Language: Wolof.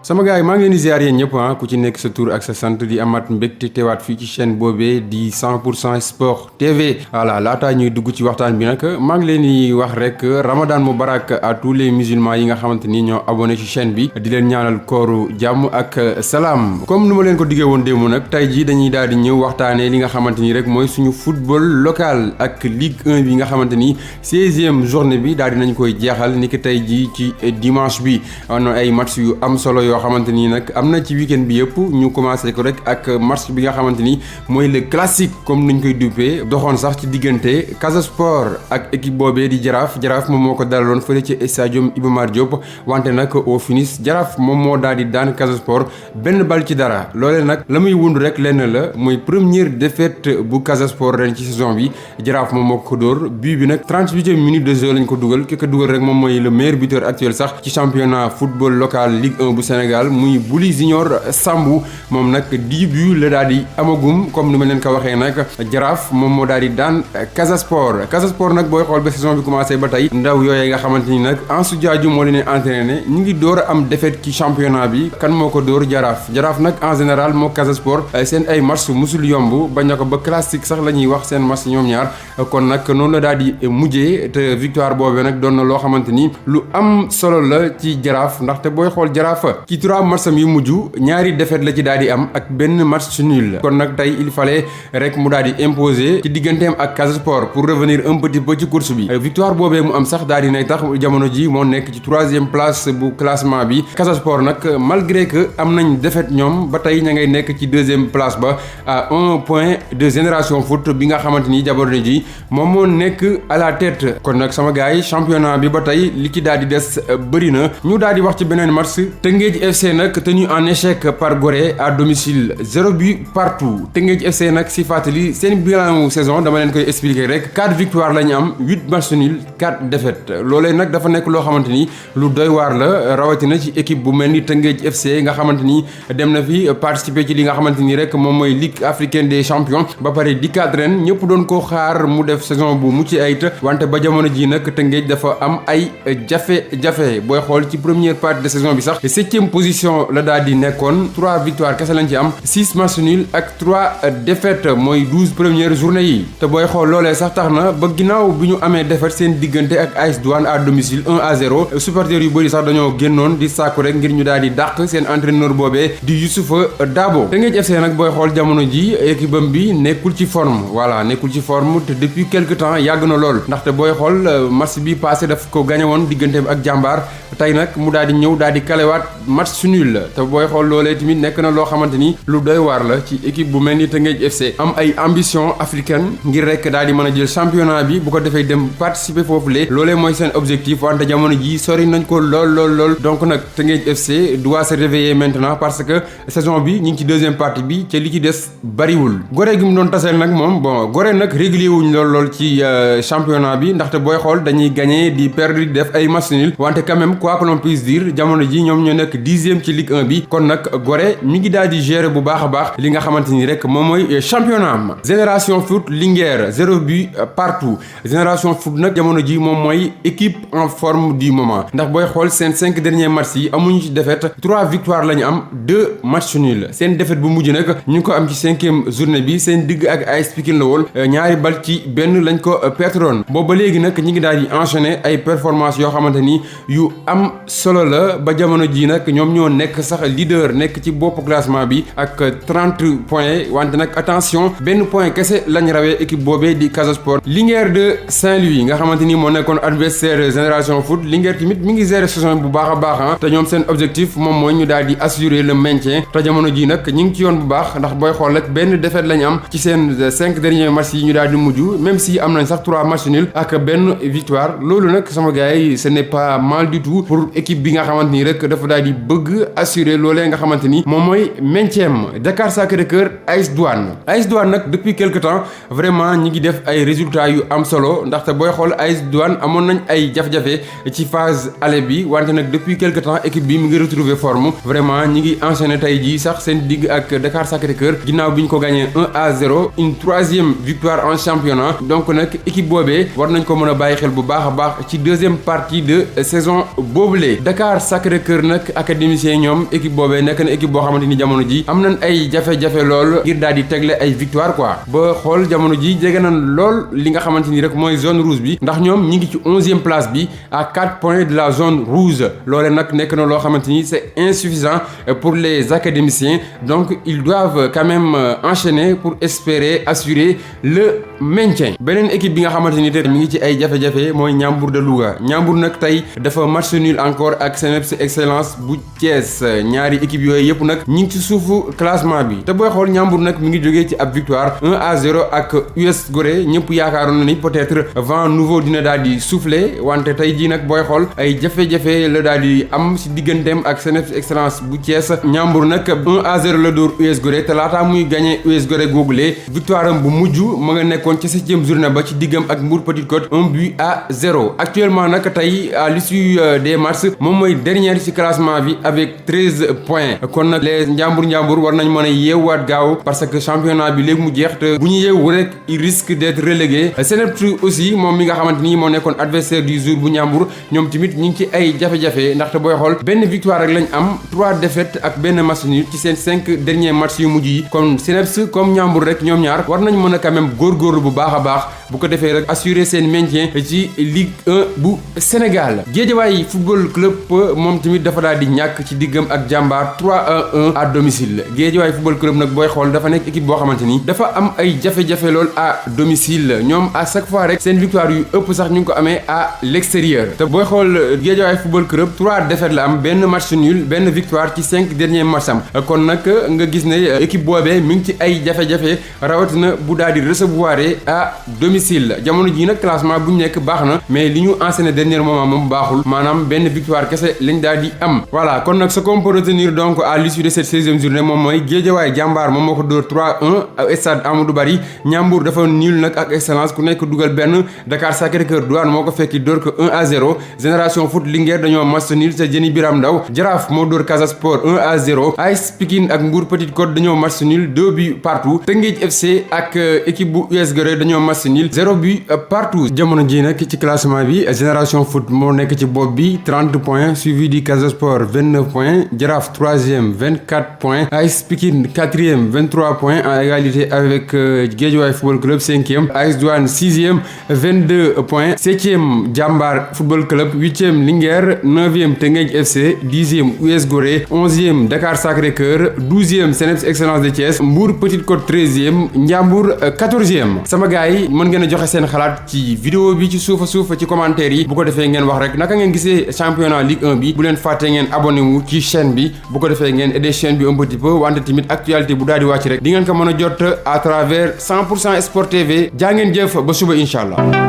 sama gars yi maa ngi leen di ziar yéen ñëpp ku ci nekk sa tur ak sa sant di amat mbégte teewaat fii ci chaîne boobee di 100% sport TV voilà laataa ñuy dugg ci waxtaan bi nag maa ngi leen di wax rek Ramadan Moubarak à tous les musulmans yi nga xamante ni ñoo abonné ci chaîne bi di leen ñaanal kooru jàmm ak salaam comme nu ma leen ko diggee woon démb nag tey jii dañuy daal di ñëw waxtaanee li nga xamante ni rek mooy suñu football local ak Ligue 1 bi nga xamante ni 16e journée bi daal di nañ koy jeexal ni ki tey jii ci dimanche bi am na ay match yu am solo yoo xamante ni nag am na ci week-end bi yëpp ñu commencé ko rek ak match bi nga xamante ni mooy le classique comme niñ koy duppee doxoon sax ci diggante Casa Sport ak équipe boobee di Jaraaf moom moo ko dalaloon fële ci stadium Iba Mar Diop wante nag au finish Jaraaf moom moo daal di daan Casa Sport benn bal ci dara loolee nag la muy wund rek lenn la mooy première défaite bu Casa Sport ren ci saison bi Jaraaf moom moo ko dóor but bi nag 38e minute de jeu lañ ko dugal ki ko dugal rek moom mooy le meilleur buteur actuel sax ci championnat football local Ligue 1 bu Sénégal muy Bouli Junior Sambou moom nag 10 buts la daal di amagum comme ni ma leen ko waxee nag Jaraaf moom moo daal di daan Casa Sport nag booy xool ba saison bi commencé ba tey ndaw yooyu nga xamante ni nag Ansou Diadio moo leen entraîné ñu ngi door a am défaite ci championnat bi kan moo ko dóor Jaraaf nag en général moo Casa Sport seen ay match musul yomb bañ na ko ba classique sax la ñuy wax seen match ñoom ñaar kon nag noonu la daal di mujjee te victoire boobee nag doon na loo xamante ni lu am solo la ci Jaraaf ndaxte booy xool Jaraaf ci 3 matcham yu mujj ñaari défaite la ci daal di am ak benn match nul kon nag tey il fallait rek mu daal di imposer ci digganteem ak Casa Sport pour revenir un petit peu ci course bi victoire boobee mu am sax daal di nay tax jamono ji moo nekk ci 3e place bu classement bi Casa Sport nag malgré que am nañ défaite ñoom ba tey ña ngay nekk ci 2e place ba à 1 point de Génération Foot bi nga xamante ni jamono ji moom moo nekk à la tête kon nag sama gars yi championnat bi ba tey li ci daal di des bëri na ñu daal di wax ci beneen match Teungueth FC nag tenu en échec par Gorée à domicile 0 but partout Teungueth FC nag si fàttali seen bilan saison dama leen koy expliquer rek 4 victoires la ñu am 8 matchs nuls 4 défaites loolee nag dafa nekk loo xamante ni lu doy waar la rawatina ci équipe bu mel ni Teungueth FC nga xamante ni dem na fi participer ci li nga xamante ni rek moom mooy Ligue africaine des champions ba pare dikkaat ren ñëpp doon ko xaar mu def saison bu mucc ayit wante ba jamono ji nag Teungueth dafa am ay jafe-jafe booy xool ci première partie de saison bi sax 7e position la daal di nekkoon 3 victoires kese lañ ci am 6 matchs nuls ak 3 défaites mooy 12 premières journées yi te booy xool loolee sax tax na ba ginnaaw bi ñu amee défaite seen diggante ak AS Douane à domicile 1-0 supporters yu bëri sax dañoo génnoon di sàkku rek ngir ñu daal di dàq seen entraîneur boobee di Youssoupha Dabo Teungueth FC nag booy xool jamono ji équipe am bi nekkul ci forme te depuis quelque temps yàgg na lool ndaxte booy xool match bi passé daf ko gagné woon digganteem ak Jàmbaar tey nag mu daal di ñëw daal di kalewaat match nul te booy xool loolee tamit nekk na loo xamante ni lu doy waar la ci équipe bu mel ni Teungueth FC am ay ambition africaine ngir rek daal di mën a jël championnat bi bu ko defee dem participer foofu lee loolee mooy seen objectif wante jamono ji sori nañ ko lool donc nag Teungueth FC doit se réveiller maintenant parce que saison bi ñu ngi ci 2e partie bi ca li ci des bariwul Gorée gi mu doon taseel nag moom Gorée nag régulier wuñ lool ci championnat bi ndaxte booy xool dañuy gagner di perdre di def ay match nul wante quand même quoi que l'on puisse dire jamono ji ñoom ñoo nekk 10e ci Ligue 1 bi kon nag Gorée mi ngi daal di gérer bu baax a baax li nga xamante ni rek moom mooy championnat am Génération Foot Linguère 0 but partout Génération Foot nag jamono ji moom mooy équipe en forme du moment ndax booy xool seen 5 derniers matchs yi amuñu ci défaite 3 victoires la ñu am 2 matchs nuls seen défaite bu mujj nag ñu ngi ko am ci 5e journée bi seen digg ak AS Pikine la woon ñaari bal ci benn lañ ko pertroon boobu ba léegi nag ñi ngi daal di enchaîner ay performances yoo xamante ni yu am solo la ba jamono ji nag ñoom ñoo nekk sax leader nekk ci bopp classement bi ak 30 points wante nag attention benn point kese lañ rawee équipe boobee di Casa Sport Linguère de Saint-Louis nga xamante ni moo nekkoon adversaire Génération Foot Linguère tamit mi ngi gérer saison bu baax a baax te ñoom seen objectif moom mooy ñu daal di assurer le maintien te jamono ji nag ñi ngi ci yoon bu baax ndax booy xool rek benn défaite lañ am ci seen 5 derniers matchs yi ñu daal di mujj même si am nañ sax 3 matchs nuls ak benn victoire loolu nag sama gars yi ce n'est pas mal du tout pour équipe bi nga xamante ni rek dafa daal di bëgg assurer loolee nga xamante ni moom mooy maintien. Dakar Sacré-Cœur AS Douanes nag depuis quelque temps vraiment ñi ngi def ay résultats yu am solo ndaxte booy xool AS Douanes amoon nañ ay jafe-jafe ci phase aller bi wante nag depuis quelque temps équipe bi mu ngi retrouver forme vraiment ñi ngi enchaîner tey jii sax seen digg ak Dakar Sacré-Cœur ginnaaw bi ñu ko gagné 1-0 une troisième victoire en championnat donc nag équipe boobee war nañ ko mën a bàyyi xel bu baax a baax ci deuxième partie de saison boobule. Dakar Sacré-Cœur nag académicien ñoom équipe boobee nekk na équipe boo xamante ni jamono ji am nañ ay jafe-jafe lool ngir daal di tegle ay victoire quoi ba xool jamono ji jege nañ lool li nga xamante ni rek mooy zone rouge bi ndax ñoom ñi ngi ci 11e place bi à 4 points de la zone rouge loole nag nekk na loo xamante ni c'est insuffisant pour les académiciens donc ils doivent quand même enchaîner pour espérer assurer le maintien. Beneen équipe bi nga xamante ni te mi ngi ci ay jafe-jafe mooy Ndiambour de Louga Ndiambour nag tey dafa match nul encore ak CNEPS Excellence bu Thiès ñaari équipe yooyu yëpp nag ñi ngi ci suufu classement bi te booy xool Ndiambour nag mi ngi jógee ci ab victoire 1-0 ak US Gorée ñëpp yaakaaroon na ni peut-être vent nouveau dina daal di souffler wante tey jii nag booy xool ay jafe-jafe la daal di am si digganteem ak CNEPS Excellence bu Thiès Ndiambour nag 1-0 la dóor US Gorée te laataa muy gagné US Gorée googulee victoire am bu mujj ma nga nekkoon ci 7e journée ba ci diggam ak Mbour Petite Côte 1-0 actuellement nag tey à l'issue des matchs moom mooy dernier ci classement bi avec 13 points kon nag les Ndiambour war nañ mën a yeewaat gaaw parce que championnat bi léegi mu jeex te bu ñu yeewu rek il risque d'être relégué CNEPS aussi moom mi nga xamante ni moo nekkoon adversaire du jour bu Ndiambour ñoom tamit ñu ngi ci ay jafe-jafe ndaxte booy xool benn victoire rek lañ am 3 défaites ak benn match nul ci seen 5 derniers matchs yu mujj yi kon CNEPS comme Ndiambour rek ñoom ñaar war nañ mën a quand même góorgóorlu bu baax a baax bu ko defee rek assurer seen maintien ci Ligue 1 bu Sénégal. Guédiawaye football club moom tamit dafa daal di ñàkk ci diggam ak Jàmbaar 3-1 à domicile Guédiawaye football club nag booy xool dafa nekk équipe boo xamante ni dafa am ay jafe-jafe lool à domicile ñoom à chaque fois rek seen victoire yu ëpp sax ñu ngi ko amee à l'extérieur te booy xool Guédiawaye football club 3 défaites la am benn match nul benn victoire ci 5 derniers matchs am kon nag nga gis ne équipe boobee mi ngi ci ay jafe-jafe rawatina bu daal di recevoir à domicile jamono ji nag classement bu ñu nekk baax na mais li ñu enchaîné dernier moment moom baaxul maanaam benn victoire kese lañ daal di am voilà kon nag ce qu'on peut retenir donc à l'issue de cette 16e journée moom mooy Guédiawaye Jàmbaar moom moo ko dóor 3-1 stade Amadou Barry Ndiambour dafa nul nag ak Excellence ku nekk dugal benn Dakar Sacré-Cœur Douane moo ko fekki dóor ko 1-0 Génération Foot Linguère dañoo match nul ca Jëni Biram Ndaw Jaraaf moo dóor Casa Sport 1-0 AS Pikine ak Mbour Petite Côte dañoo match nul 2 buts partout Teungueth FC ak équipe bu US Gorée dañoo match nul 0 but partout jamono ji nag ci classement bi Génération Foot moo nekk ci bopp bi 30 points suivi du Casa Sport 29 points Jaraaf 3e 24 points AS Pikine 4e 23 points en égalité avec Guédiawaye Football Club 5e AS Douanes 6e 22 points 7e Jàmbaar Football Club 8e Linguère 9e Teungueth FC 10e US Gorée 11e Dakar Sacré-Cœur 12e CNEPS Excellence de Thiès Mbour Petite Côte 13e Ndiambour 14e sama gars yi mën ngeen a joxe seen xalaat ci vidéo bi ci suufa ci commentaire yi bu ko defee ngeen wax rek naka ngeen gisee championnat Ligue 1 bi bu leen fàtte ngeen abonné wu ci chaîne bi bu ko defee ngeen aider chaîne bi un petit peu wante tamit actualité bu daal di wàcc rek di ngeen ko mën a jot à travers 100% Sport TV jaa ngeen jëf ba suba incha allah.